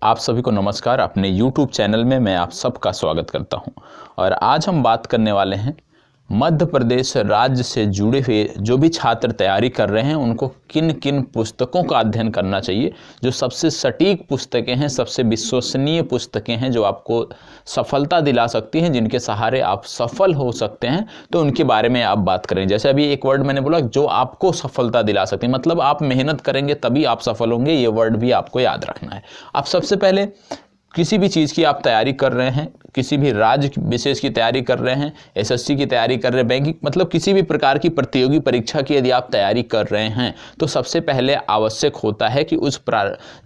आप सभी को नमस्कार। अपने YouTube चैनल में मैं आप सबका स्वागत करता हूं और आज हम बात करने वाले हैं मध्य प्रदेश राज्य से जुड़े हुए जो भी छात्र तैयारी कर रहे हैं उनको किन किन पुस्तकों का अध्ययन करना चाहिए, जो सबसे सटीक पुस्तकें हैं, सबसे विश्वसनीय पुस्तकें हैं, जो आपको सफलता दिला सकती हैं, जिनके सहारे आप सफल हो सकते हैं, तो उनके बारे में आप बात करें। जैसे अभी एक वर्ड मैंने बोला, जो आपको सफलता दिला सकती है, मतलब आप मेहनत करेंगे तभी आप सफल होंगे, ये वर्ड भी आपको याद रखना है। आप सबसे पहले किसी भी चीज़ की आप तैयारी कर रहे हैं, किसी भी राज्य विशेष की तैयारी कर रहे हैं, एसएससी की तैयारी कर रहे हैं, बैंकिंग, मतलब किसी भी प्रकार की प्रतियोगी परीक्षा की यदि आप तैयारी कर रहे हैं तो सबसे पहले आवश्यक होता है कि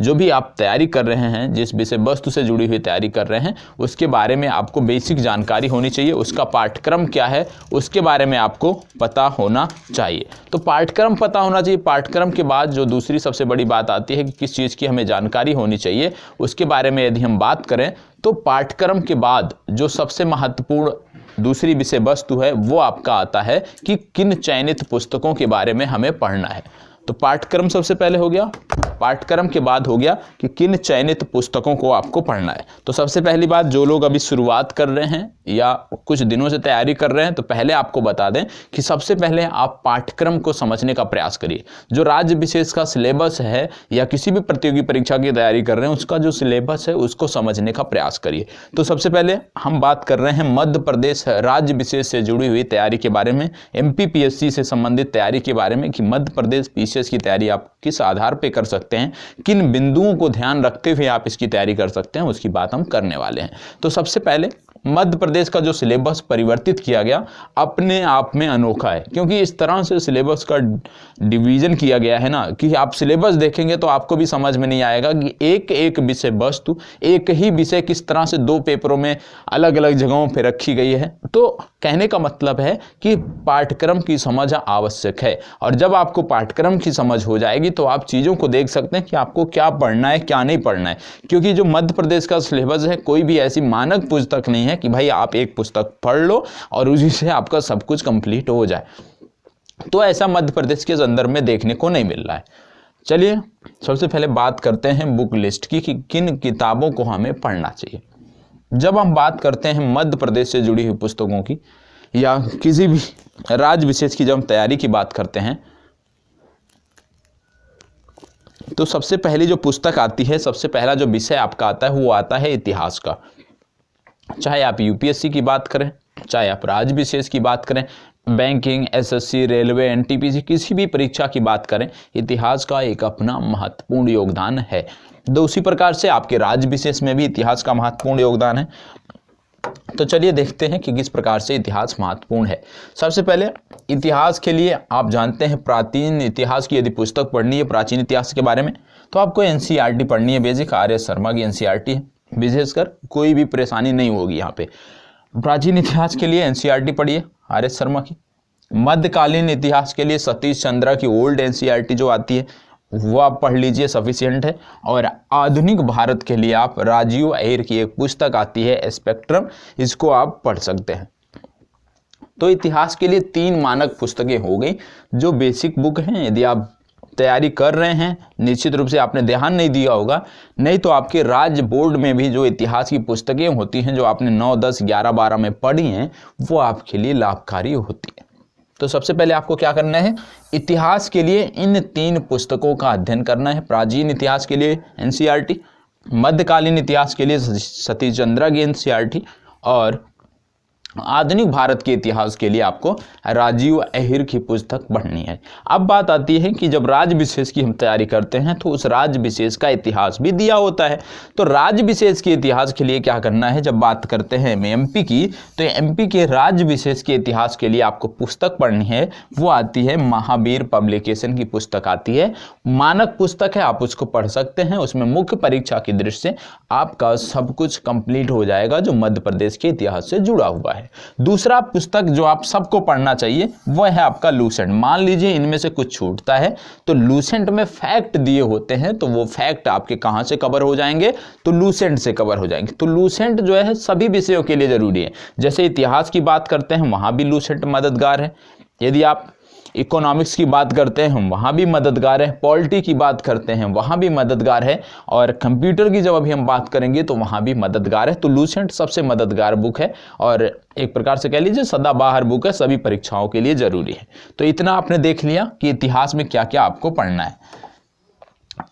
जो भी आप तैयारी कर रहे हैं, जिस विषय वस्तु से जुड़ी हुई तैयारी कर रहे हैं, उसके बारे में आपको बेसिक जानकारी होनी चाहिए। उसका पाठ्यक्रम क्या है उसके बारे में आपको पता होना चाहिए। तो पाठ्यक्रम पता होना चाहिए। पाठ्यक्रम के बाद जो दूसरी सबसे बड़ी बात आती है कि किस चीज़ की हमें जानकारी होनी चाहिए, उसके बारे में यदि हम बात करें तो पाठ्यक्रम के बाद जो सबसे महत्वपूर्ण दूसरी विषय वस्तु है वो आपका आता है कि किन चयनित पुस्तकों के बारे में हमें पढ़ना है। तो पाठ्यक्रम सबसे पहले हो गया, पाठ्यक्रम के बाद हो गया कि किन चयनित पुस्तकों को आपको पढ़ना है। तो सबसे पहली बात, जो लोग अभी शुरुआत कर रहे हैं या कुछ दिनों से तैयारी कर रहे हैं, तो पहले आपको बता दें कि सबसे पहले आप पाठ्यक्रम को समझने का प्रयास करिए। जो राज्य विशेष का सिलेबस है या किसी भी प्रतियोगी परीक्षा की तैयारी कर रहे हैं उसका जो सिलेबस है उसको समझने का प्रयास करिए। तो सबसे पहले हम बात कर रहे हैं मध्य प्रदेश राज्य विशेष से जुड़ी हुई तैयारी के बारे में, MPPSC से संबंधित तैयारी के बारे में कि मध्य प्रदेश विशेष की तैयारी आप किस आधार पर कर सकते हैं, किन बिंदुओं को ध्यान रखते हुए आप इसकी तैयारी कर सकते हैं, उसकी बात हम करने वाले हैं। तो सबसे पहले मध्य प्रदेश का जो सिलेबस परिवर्तित किया गया अपने आप में अनोखा है, क्योंकि इस तरह से सिलेबस का डिवीजन किया गया है ना कि आप सिलेबस देखेंगे तो आपको भी समझ में नहीं आएगा कि एक एक विषय वस्तु, एक ही विषय किस तरह से दो पेपरों में अलग अलग जगहों पर रखी गई है। तो कहने का मतलब है कि पाठ्यक्रम की समझ आवश्यक है, और जब आपको पाठ्यक्रम की समझ हो जाएगी तो आप चीज़ों को देख सकते हैं कि आपको क्या पढ़ना है क्या नहीं पढ़ना है। क्योंकि जो मध्य प्रदेश का सिलेबस है, कोई भी ऐसी मानक पुस्तक नहीं है कि भाई आप एक पुस्तक पढ़ लो और उसी से आपका सब कुछ कंप्लीट हो जाए। तो ऐसा मध्य प्रदेश के संदर्भ में देखने को नहीं मिल रहा है। चलिए सबसे पहले बात करते हैं बुक लिस्ट की कि किन किताबों को हमें पढ़ना चाहिए। जब हम बात करते हैं मध्य प्रदेश से जुड़ी हुई पुस्तकों की या किसी भी राज्य विशेष की, जब हम तैयारी की बात करते हैं तो सबसे पहली जो पुस्तक आती है, सबसे पहला जो विषय आपका आता है वो आता है इतिहास का। चाहे आप UPSC की बात करें, चाहे आप राज्य विशेष की बात करें, बैंकिंग, SSC, रेलवे, NTPC, किसी भी परीक्षा की बात करें, इतिहास का एक अपना महत्वपूर्ण योगदान है। तो उसी प्रकार से आपके राज्य विशेष में भी इतिहास का महत्वपूर्ण योगदान है। तो चलिए देखते हैं कि किस प्रकार से इतिहास महत्वपूर्ण है। सबसे पहले इतिहास के लिए आप जानते हैं, प्राचीन इतिहास की यदि पुस्तक पढ़नी है प्राचीन इतिहास के बारे में तो आपको NCERT पढ़नी है। बेसिक RS शर्मा की NCERT है, विशेषकर कोई भी परेशानी नहीं होगी यहाँ पे। प्राचीन इतिहास के लिए NCERT पढ़िए RS शर्मा की। मध्यकालीन इतिहास के लिए सतीश चंद्रा की ओल्ड NCERT जो आती है वो आप पढ़ लीजिए, सफिशिएंट है। और आधुनिक भारत के लिए आप राजीव अय्यर की एक पुस्तक आती है स्पेक्ट्रम, इसको आप पढ़ सकते हैं। तो इतिहास के लिए 3 मानक पुस्तकें हो गई जो बेसिक बुक हैं। यदि आप तैयारी कर रहे हैं, निश्चित रूप से आपने ध्यान नहीं दिया होगा, नहीं तो आपके राज्य बोर्ड में भी जो इतिहास की पुस्तकें होती हैं जो आपने 9, 10, 11, 12 में पढ़ी हैं वो आपके लिए लाभकारी होती है। तो सबसे पहले आपको क्या करना है, इतिहास के लिए इन 3 पुस्तकों का अध्ययन करना है। प्राचीन इतिहास के लिए NCERT, मध्यकालीन इतिहास के लिए सतीश चंद्रा की NCERT और आधुनिक भारत के इतिहास के लिए आपको राजीव अय्यर की पुस्तक पढ़नी है। अब बात आती है कि जब राज्य विशेष की हम तैयारी करते हैं तो उस राज्य विशेष का इतिहास भी दिया होता है। तो राज्य विशेष के इतिहास के लिए क्या करना है, जब बात करते हैं MP की, तो MP के राज्य विशेष के इतिहास के लिए आपको पुस्तक पढ़नी है। वो आती है महावीर पब्लिकेशन की पुस्तक आती है, मानक पुस्तक है, आप उसको पढ़ सकते हैं। उसमें मुख्य परीक्षा की दृष्टि से आपका सब कुछ कंप्लीट हो जाएगा जो मध्य प्रदेश के इतिहास से जुड़ा हुआ है। दूसरा पुस्तक जो आप सबको पढ़ना चाहिए वो है आपका लूसेंट। मान लीजिए इनमें से कुछ छूटता है तो लूसेंट में फैक्ट दिए होते हैं, तो वो फैक्ट आपके कहां से कवर हो जाएंगे, तो लूसेंट से कवर हो जाएंगे। तो लूसेंट जो है सभी विषयों के लिए जरूरी है। जैसे इतिहास की बात करते हैं वहां भी लूसेंट मददगार है। यदि आप इकोनॉमिक्स की बात करते हैं हम, वहाँ भी मददगार है। पॉलिटी की बात करते हैं, वहाँ भी मददगार है। और कंप्यूटर की जब अभी हम बात करेंगे तो वहाँ भी मददगार है। तो लूसेंट सबसे मददगार बुक है और एक प्रकार से कह लीजिए सदाबहार बुक है, सभी परीक्षाओं के लिए ज़रूरी है। तो इतना आपने देख लिया कि इतिहास में क्या क्या आपको पढ़ना है।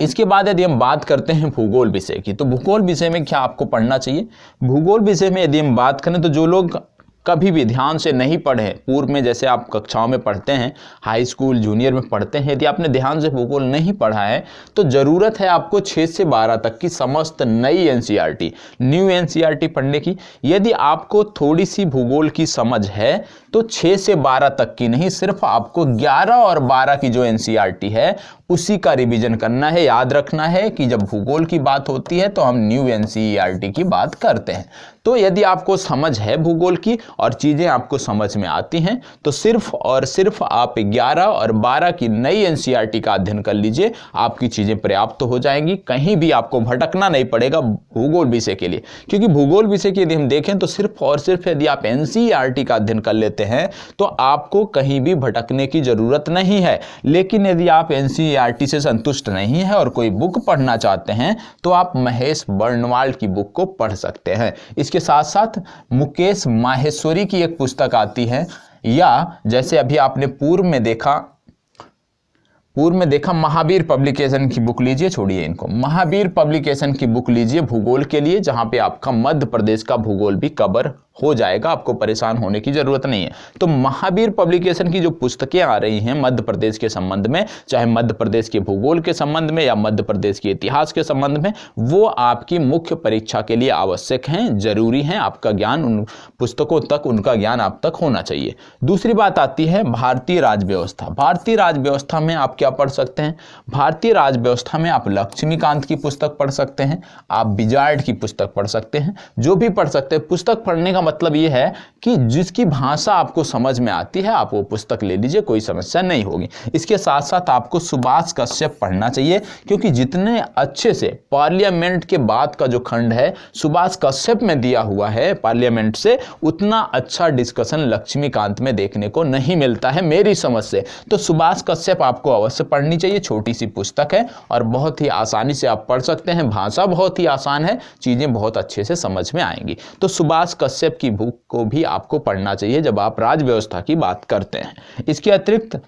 इसके बाद यदि हम बात करते हैं भूगोल विषय की, तो भूगोल विषय में क्या आपको पढ़ना चाहिए। भूगोल विषय में यदि हम बात करें तो जो लोग कभी भी ध्यान से नहीं पढ़े, पूर्व में जैसे आप कक्षाओं में पढ़ते हैं, हाई स्कूल जूनियर में पढ़ते हैं, यदि आपने ध्यान से भूगोल नहीं पढ़ा है तो ज़रूरत है आपको 6 से 12 तक की समस्त नई एनसीईआरटी, न्यू एनसीईआरटी पढ़ने की। यदि आपको थोड़ी सी भूगोल की समझ है तो 6 से 12 तक की नहीं, सिर्फ आपको 11 और 12 की जो एनसीईआरटी है उसी का रिवीजन करना है। याद रखना है कि जब भूगोल की बात होती है तो हम न्यू एनसीईआरटी की बात करते हैं। तो यदि आपको समझ है भूगोल की और चीज़ें आपको समझ में आती हैं तो सिर्फ और सिर्फ आप 11 और 12 की नई एनसीईआरटी का अध्ययन कर लीजिए, आपकी चीज़ें पर्याप्त हो जाएंगी। कहीं भी आपको भटकना नहीं पड़ेगा भूगोल विषय के लिए, क्योंकि भूगोल विषय की यदि हम देखें तो सिर्फ और सिर्फ यदि आप एनसीईआरटी का अध्ययन कर लेते हैं तो आपको कहीं भी भटकने की ज़रूरत नहीं है। लेकिन यदि आप एनसीईआरटी से संतुष्ट नहीं है और कोई बुक पढ़ना चाहते हैं तो आप महेश बर्नवाल की बुक को पढ़ सकते हैं। इसके साथ साथ मुकेश माहेश्वरी की एक पुस्तक आती है, या जैसे अभी आपने पूर्व में देखा महावीर पब्लिकेशन की बुक लीजिए, छोड़िए इनको, महावीर पब्लिकेशन की बुक लीजिए भूगोल के लिए, जहां पे आपका मध्य प्रदेश का भूगोल भी कवर हो जाएगा, आपको परेशान होने की जरूरत नहीं है। तो महावीर पब्लिकेशन की जो पुस्तकें आ रही हैं मध्य प्रदेश के संबंध में, चाहे मध्य प्रदेश के भूगोल के संबंध में या मध्य प्रदेश के इतिहास के संबंध में, वो आपकी मुख्य परीक्षा के लिए आवश्यक हैं, जरूरी हैं। आपका ज्ञान उन पुस्तकों तक, उनका ज्ञान आप तक होना चाहिए। दूसरी बात आती है भारतीय राज्य व्यवस्था। भारतीय राज्य व्यवस्था में आप क्या पढ़ सकते हैं। भारतीय राज्य व्यवस्था में आप लक्ष्मीकांत की पुस्तक पढ़ सकते हैं, आप बिजार्ड की पुस्तक पढ़ सकते हैं, जो भी पढ़ सकते हैं। पुस्तक पढ़ने का मतलब यह है कि जिसकी भाषा आपको समझ में आती है आप वो पुस्तक ले लीजिए, कोई समस्या नहीं होगी। इसके साथ साथ आपको सुभाष कश्यप पढ़ना चाहिए, क्योंकि जितने अच्छे से पार्लियामेंट के बाद का जो खंड है सुभाष कश्यप में दिया हुआ है पार्लियामेंट से, उतना अच्छा डिस्कशन लक्ष्मीकांत में देखने को नहीं मिलता है मेरी समझ से। तो सुभाष कश्यप आपको अवश्य पढ़नी चाहिए। छोटी सी पुस्तक है और बहुत ही आसानी से आप पढ़ सकते हैं, भाषा बहुत ही आसान है, चीजें बहुत अच्छे से समझ में आएंगी। तो सुभाष कश्यप की बुक को भी आपको पढ़ना चाहिए जब आप राज्य व्यवस्था की बात करते हैं। इसके अतिरिक्त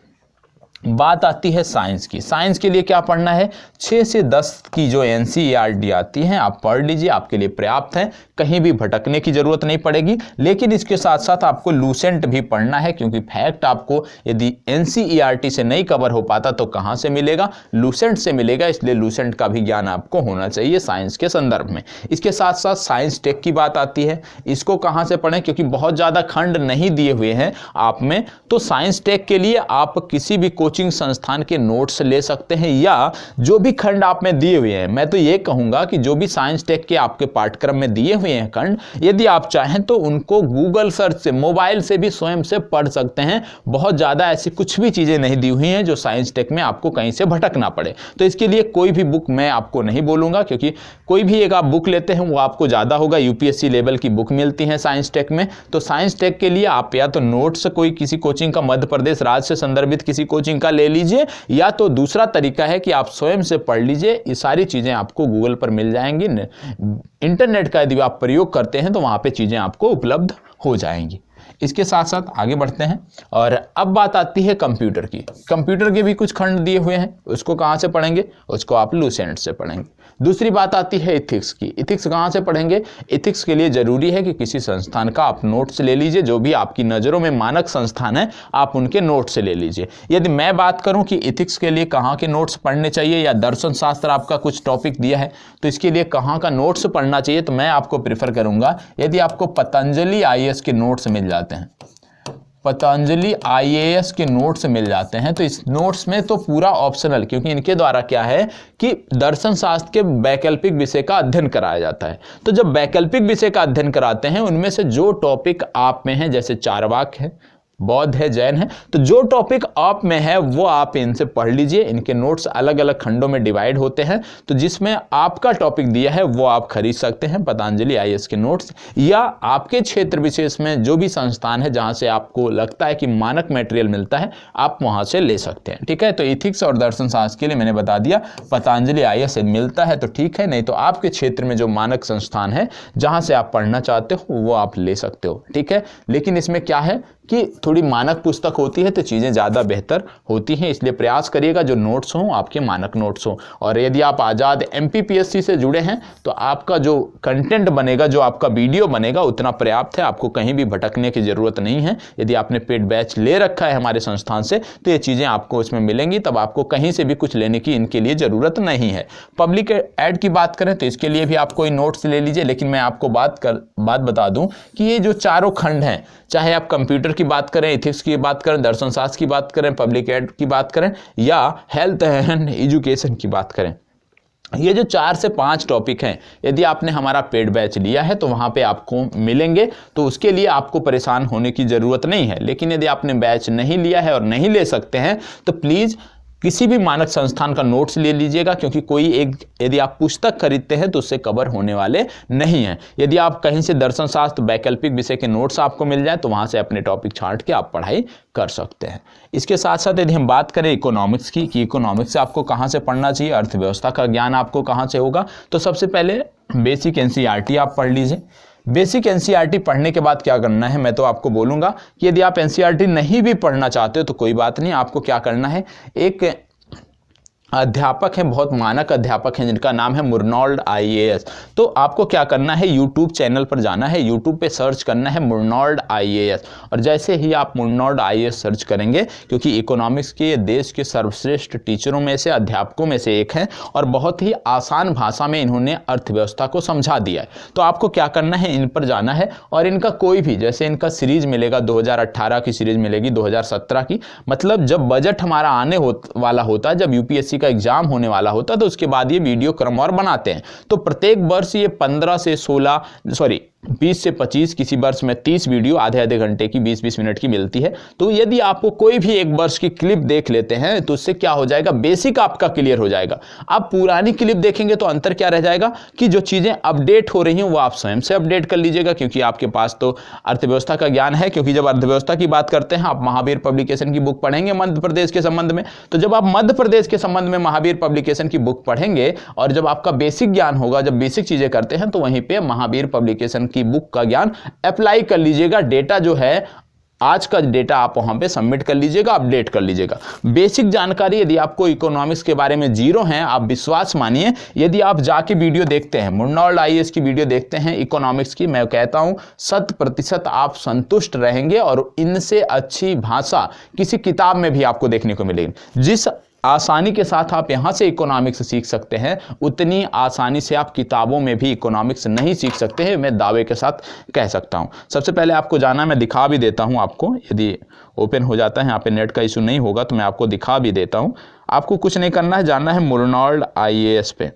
बात आती है साइंस की। साइंस के लिए क्या पढ़ना है, 6 से 10 की जो एनसीईआरटी आती हैं आप पढ़ लीजिए, आपके लिए पर्याप्त है, कहीं भी भटकने की जरूरत नहीं पड़ेगी। लेकिन इसके साथ साथ आपको लूसेंट भी पढ़ना है, क्योंकि फैक्ट आपको यदि एनसीईआरटी से नहीं कवर हो पाता तो कहाँ से मिलेगा, लूसेंट से मिलेगा। इसलिए लूसेंट का भी ज्ञान आपको होना चाहिए साइंस के संदर्भ में। इसके साथ साथ साइंस टेक की बात आती है, इसको कहाँ से पढ़ें, क्योंकि बहुत ज़्यादा खंड नहीं दिए हुए हैं आप में। तो साइंस टेक के लिए आप किसी भी कोचिंग संस्थान के नोट्स ले सकते हैं, या जो भी खंड आप में दिए हुए हैं, मैं तो ये कहूंगा कि जो भी साइंस टेक के आपके पाठ्यक्रम में दिए हुए हैं खंड, यदि आप चाहें तो उनको गूगल सर्च से, मोबाइल से भी स्वयं से पढ़ सकते हैं। बहुत ज़्यादा ऐसी कुछ भी चीज़ें नहीं दी हुई हैं जो साइंस टेक में आपको कहीं से भटकना पड़े। तो इसके लिए कोई भी बुक मैं आपको नहीं बोलूँगा, क्योंकि कोई भी एक आप बुक लेते हैं वो आपको ज़्यादा होगा। यूपीएससी लेवल की बुक मिलती है साइंस टेक में। तो साइंस टेक के लिए आप या तो नोट्स कोई किसी कोचिंग का, मध्य प्रदेश राज्य से संदर्भित किसी कोचिंग का ले लीजिए, या तो दूसरा तरीका है कि आप स्वयं से पढ़ लीजिए। ये सारी चीजें आपको गूगल पर मिल जाएंगी। इंटरनेट का यदि आप प्रयोग करते हैं तो वहां पे चीजें आपको उपलब्ध हो जाएंगी। इसके साथ साथ आगे बढ़ते हैं और अब बात आती है कंप्यूटर की। कंप्यूटर के भी कुछ खंड दिए हुए हैं, उसको कहाँ से पढ़ेंगे, उसको आप लूसेंट से पढ़ेंगे। दूसरी बात आती है इथिक्स की। इथिक्स कहाँ से पढ़ेंगे, इथिक्स के लिए जरूरी है कि किसी संस्थान का आप नोट्स ले लीजिए, जो भी आपकी नज़रों में मानक संस्थान है आप उनके नोट्स से ले लीजिए। यदि मैं बात करूं कि इथिक्स के लिए कहाँ के नोट्स पढ़ने चाहिए, या दर्शन शास्त्र आपका कुछ टॉपिक दिया है तो इसके लिए कहाँ का नोट्स पढ़ना चाहिए, तो मैं आपको प्रेफर करूंगा यदि आपको पतंजलि आईएएस के नोट्स मिल जाते हैं, पतंजलि आईएएस के नोट्स मिल जाते हैं, तो इस नोट्स में तो पूरा ऑप्शनल, क्योंकि इनके द्वारा क्या है कि दर्शन शास्त्र के वैकल्पिक विषय का अध्ययन कराया जाता है। तो जब वैकल्पिक विषय का अध्ययन कराते हैं उनमें से जो टॉपिक आप में है, जैसे चारवाक है, बौद्ध है, जैन है। तो जो टॉपिक आप में है वो आप इनसे पढ़ लीजिए। इनके नोट्स अलग अलग खंडों में डिवाइड होते हैं, तो जिसमें आपका टॉपिक दिया है वो आप खरीद सकते हैं पतंजलि IAS के नोट्स, या आपके क्षेत्र विशेष में जो भी संस्थान है जहां से आपको लगता है कि मानक मटेरियल मिलता है आप वहां से ले सकते हैं। ठीक है, तो इथिक्स और दर्शन शास्त्र के लिए मैंने बता दिया, पतंजलि IAS मिलता है तो ठीक है, नहीं तो आपके क्षेत्र में जो मानक संस्थान है जहां से आप पढ़ना चाहते हो वो आप ले सकते हो। ठीक है, लेकिन इसमें क्या है कि थोड़ी मानक पुस्तक होती है तो चीज़ें ज़्यादा बेहतर होती हैं, इसलिए प्रयास करिएगा जो नोट्स हों आपके मानक नोट्स हों। और यदि आप आज़ाद MPPSC से जुड़े हैं तो आपका जो कंटेंट बनेगा, जो आपका वीडियो बनेगा उतना पर्याप्त है, आपको कहीं भी भटकने की ज़रूरत नहीं है। यदि आपने पेड बैच ले रखा है हमारे संस्थान से तो ये चीज़ें आपको इसमें मिलेंगी, तब आपको कहीं से भी कुछ लेने की इनके लिए ज़रूरत नहीं है। पब्लिक ऐड की बात करें तो इसके लिए भी आप कोई नोट्स ले लीजिए, लेकिन मैं आपको बात बता दूं कि ये जो चारों खंड हैं, चाहे आप कंप्यूटर की बात करें, इथिक्स की बात करें, दर्शन शास्त्र की बात करें, पब्लिक एड की बात करें, या हेल्थ एंड एजुकेशन की बात करें, ये जो 4 से 5 टॉपिक हैं, यदि आपने हमारा पेड बैच लिया है तो वहाँ पे आपको मिलेंगे, तो उसके लिए आपको परेशान होने की ज़रूरत नहीं है। लेकिन यदि आपने बैच नहीं लिया है और नहीं ले सकते हैं तो प्लीज़ किसी भी मानक संस्थान का नोट्स ले लीजिएगा, क्योंकि कोई एक यदि आप पुस्तक खरीदते हैं तो उससे कवर होने वाले नहीं हैं। यदि आप कहीं से दर्शन शास्त्र वैकल्पिक विषय के नोट्स आपको मिल जाए तो वहाँ से अपने टॉपिक छांट के आप पढ़ाई कर सकते हैं। इसके साथ साथ यदि हम बात करें इकोनॉमिक्स की, कि इकोनॉमिक्स से आपको कहाँ से पढ़ना चाहिए, अर्थव्यवस्था का ज्ञान आपको कहाँ से होगा, तो सबसे पहले बेसिक NCERT आप पढ़ लीजिए। बेसिक NCERT पढ़ने के बाद क्या करना है, मैं तो आपको बोलूँगा कि यदि आप NCERT नहीं भी पढ़ना चाहते हो तो कोई बात नहीं, आपको क्या करना है, एक अध्यापक हैं, बहुत मानक अध्यापक हैं जिनका नाम है मुर्नोल्ड IAS। तो आपको क्या करना है, यूट्यूब चैनल पर जाना है, यूट्यूब पे सर्च करना है मुर्नोल्ड IAS, और जैसे ही आप मुर्नोल्ड IAS सर्च करेंगे, क्योंकि इकोनॉमिक्स के देश के सर्वश्रेष्ठ टीचरों में से, अध्यापकों में से एक हैं, और बहुत ही आसान भाषा में इन्होंने अर्थव्यवस्था को समझा दिया है। तो आपको क्या करना है, इन पर जाना है और इनका कोई भी, जैसे इनका सीरीज मिलेगा 2018 की सीरीज मिलेगी, 2017 की, मतलब जब बजट हमारा आने वाला होता है, जब UPSC का एग्जाम होने वाला होता है तो उसके बाद ये वीडियो क्रमवार बनाते हैं। तो प्रत्येक वर्ष ये 20 से 25, किसी वर्ष में 30 वीडियो आधे घंटे की, 20-20 मिनट की मिलती है। तो यदि आपको कोई भी एक वर्ष की क्लिप देख लेते हैं तो उससे क्या हो जाएगा, बेसिक आपका क्लियर हो जाएगा। आप पुरानी क्लिप देखेंगे तो अंतर क्या रह जाएगा कि जो चीज़ें अपडेट हो रही हैं वो आप स्वयं से अपडेट कर लीजिएगा, क्योंकि आपके पास तो अर्थव्यवस्था का ज्ञान है। क्योंकि जब अर्थव्यवस्था की बात करते हैं, आप महावीर पब्लिकेशन की बुक पढ़ेंगे मध्य प्रदेश के संबंध में, तो जब आप मध्य प्रदेश के संबंध में महावीर पब्लिकेशन की बुक पढ़ेंगे और जब आपका बेसिक ज्ञान होगा, जब बेसिक चीज़ें करते हैं, तो वहीं पर महावीर पब्लिकेशन की बुक का ज्ञान अप्लाई कर लीजिएगा। डेटा जो है आज का डेटा आप वहां पे सबमिट कर लीजिएगा, अपडेट कर लीजिएगा। बेसिक जानकारी यदि आपको इकोनॉमिक्स के बारे में जीरो है, आप विश्वास मानिए, यदि आप जाके वीडियो देखते हैं, मुर्नोल्ड IAS की वीडियो देखते हैं इकोनॉमिक्स की, मैं कहता हूं 100% आप संतुष्ट रहेंगे और इनसे अच्छी भाषा किसी किताब में भी आपको देखने को मिलेगी। जिस आसानी के साथ आप यहाँ से इकोनॉमिक्स सीख सकते हैं, उतनी आसानी से आप किताबों में भी इकोनॉमिक्स नहीं सीख सकते हैं, मैं दावे के साथ कह सकता हूँ। सबसे पहले आपको जाना, मैं दिखा भी देता हूँ आपको, यदि ओपन हो जाता है, यहाँ पे नेट का इशू नहीं होगा तो मैं आपको दिखा भी देता हूँ। आपको कुछ नहीं करना है, जाना है मुर्नोल्ड IAS पे।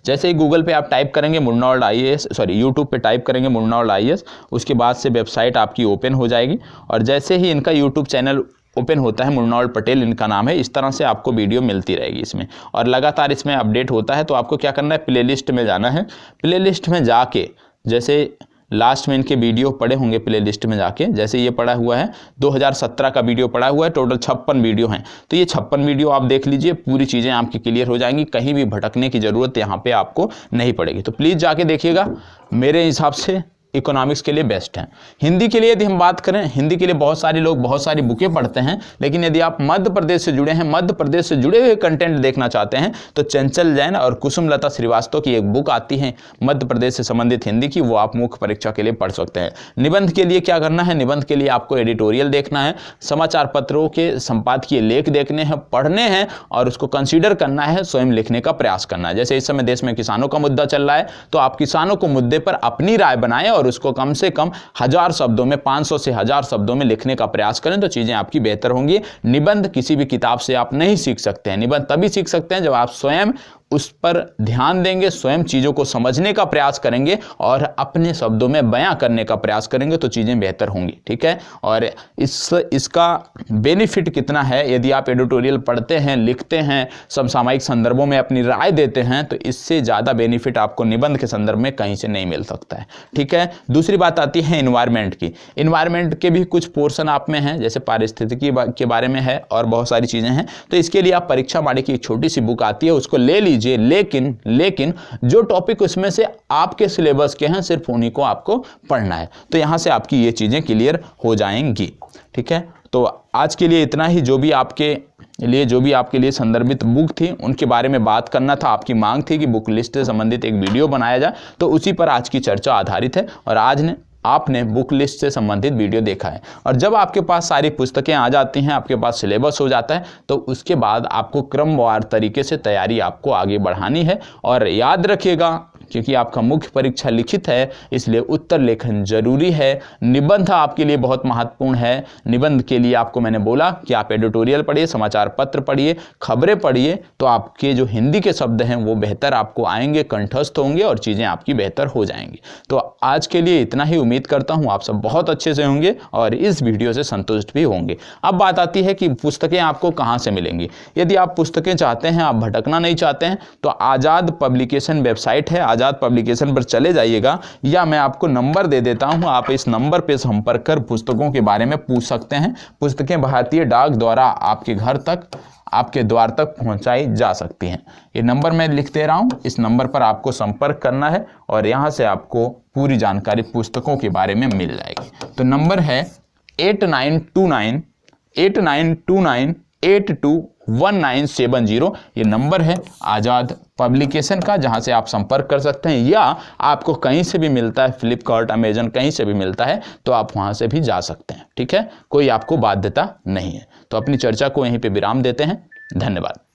जैसे ही गूगल पे आप टाइप करेंगे मुर्नोल्ड IAS, यूट्यूब पे टाइप करेंगे मुर्नोल्ड IAS, उसके बाद से वेबसाइट आपकी ओपन हो जाएगी, और जैसे ही इनका यूट्यूब चैनल ओपन होता है, मुर्नोल्ड पटेल इनका नाम है, इस तरह से आपको वीडियो मिलती रहेगी इसमें, और लगातार इसमें अपडेट होता है। तो आपको क्या करना है, प्लेलिस्ट में जाना है। प्लेलिस्ट में जाके, जैसे लास्ट में इनके वीडियो पड़े होंगे प्लेलिस्ट में जाके, जैसे ये पड़ा हुआ है 2017 का वीडियो पड़ा हुआ है, टोटल 56 वीडियो हैं, तो ये 56 वीडियो आप देख लीजिए, पूरी चीज़ें आपकी क्लियर हो जाएंगी, कहीं भी भटकने की ज़रूरत यहाँ पे आपको नहीं पड़ेगी। तो प्लीज़ जाके देखिएगा, मेरे हिसाब से इकोनॉमिक्स के लिए बेस्ट है। हिंदी के लिए यदि हम बात करें, हिंदी के लिए बहुत सारे लोग बहुत सारी बुकें पढ़ते हैं, लेकिन यदि आप मध्य प्रदेश से जुड़े हैं, मध्य प्रदेश से जुड़े हुए कंटेंट देखना चाहते हैं, तो चंचल जैन और कुसुमलता श्रीवास्तव की एक बुक आती है मध्य प्रदेश से संबंधित हिंदी की, वो आप मुख्य परीक्षा के लिए पढ़ सकते हैं। निबंध के लिए क्या करना है, निबंध के लिए आपको एडिटोरियल देखना है, समाचार पत्रों के संपादकीय लेख देखने हैं, पढ़ने हैं, और उसको कंसीडर करना है, स्वयं लिखने का प्रयास करना है। जैसे इस समय देश में किसानों का मुद्दा चल रहा है, तो आप किसानों को मुद्दे पर अपनी राय बनाएं और उसको कम से कम 1000 शब्दों में, 500 से 1000 शब्दों में लिखने का प्रयास करें, तो चीजें आपकी बेहतर होंगी। निबंध किसी भी किताब से आप नहीं सीख सकते हैं, निबंध तभी सीख सकते हैं जब आप स्वयं उस पर ध्यान देंगे, स्वयं चीज़ों को समझने का प्रयास करेंगे और अपने शब्दों में बयां करने का प्रयास करेंगे तो चीज़ें बेहतर होंगी। ठीक है, और इसका बेनिफिट कितना है, यदि आप एडिटोरियल पढ़ते हैं, लिखते हैं, समसामयिक संदर्भों में अपनी राय देते हैं, तो इससे ज़्यादा बेनिफिट आपको निबंध के संदर्भ में कहीं से नहीं मिल सकता है। ठीक है, दूसरी बात आती है इन्वायरमेंट की। इन्वायरमेंट के भी कुछ पोर्शन आप में हैं, जैसे पारिस्थितिकी के बारे में है और बहुत सारी चीज़ें हैं। तो इसके लिए आप परीक्षा माड़ी की एक छोटी सी बुक आती है, उसको ले लीजिए। लेकिन जो टॉपिक उसमें से आपके सिलेबस के हैं, सिर्फ उन्हीं को आपको पढ़ना है। तो यहाँ से आपकी ये चीज़ें क्लियर हो जाएंगी। ठीक है, तो आज के लिए इतना ही। जो भी आपके लिए संदर्भित बुक थी उनके बारे में बात करना था, आपकी मांग थी कि बुक लिस्ट से संबंधित एक वीडियो बनाया जाए, तो उसी पर आज की चर्चा आधारित है और आपने बुक लिस्ट से संबंधित वीडियो देखा है। और जब आपके पास सारी पुस्तकें आ जाती हैं, आपके पास सिलेबस हो जाता है, तो उसके बाद आपको क्रमवार तरीके से तैयारी आपको आगे बढ़ानी है। और याद रखिएगा, क्योंकि आपका मुख्य परीक्षा लिखित है, इसलिए उत्तर लेखन जरूरी है। निबंध आपके लिए बहुत महत्वपूर्ण है। निबंध के लिए आपको मैंने बोला कि आप एडिटोरियल पढ़िए, समाचार पत्र पढ़िए, खबरें पढ़िए, तो आपके जो हिंदी के शब्द हैं वो बेहतर आपको आएंगे, कंठस्थ होंगे और चीज़ें आपकी बेहतर हो जाएंगी। तो आज के लिए इतना ही। उम्मीद करता हूँ आप सब बहुत अच्छे से होंगे और इस वीडियो से संतुष्ट भी होंगे। अब बात आती है कि पुस्तकें आपको कहाँ से मिलेंगी। यदि आप पुस्तकें चाहते हैं, आप भटकना नहीं चाहते हैं, तो आज़ाद पब्लिकेशन वेबसाइट है, आज़ाद पब्लिकेशन पर चले जाइएगा, या मैं आपको नंबर दे देता हूं, आप इस नंबर पर संपर्क कर पुस्तकों के बारे में पूछ सकते हैं। पुस्तकें भारतीय डाक द्वारा आपके घर तक, आपके द्वार तक पहुंचाई जा सकती हैं। ये नंबर मैं लिख दे रहा हूं, इस नंबर पर आपको संपर्क करना है और यहां से आपको पूरी जानकारी पुस्तकों के बारे में मिल जाएगी। तो नंबर है 8929821970। ये नंबर है आज़ाद पब्लिकेशन का, जहां से आप संपर्क कर सकते हैं, या आपको कहीं से भी मिलता है, फ्लिपकार्ट, अमेजन, कहीं से भी मिलता है, तो आप वहां से भी जा सकते हैं। ठीक है, कोई आपको बाध्यता नहीं है। तो अपनी चर्चा को यहीं पे विराम देते हैं। धन्यवाद।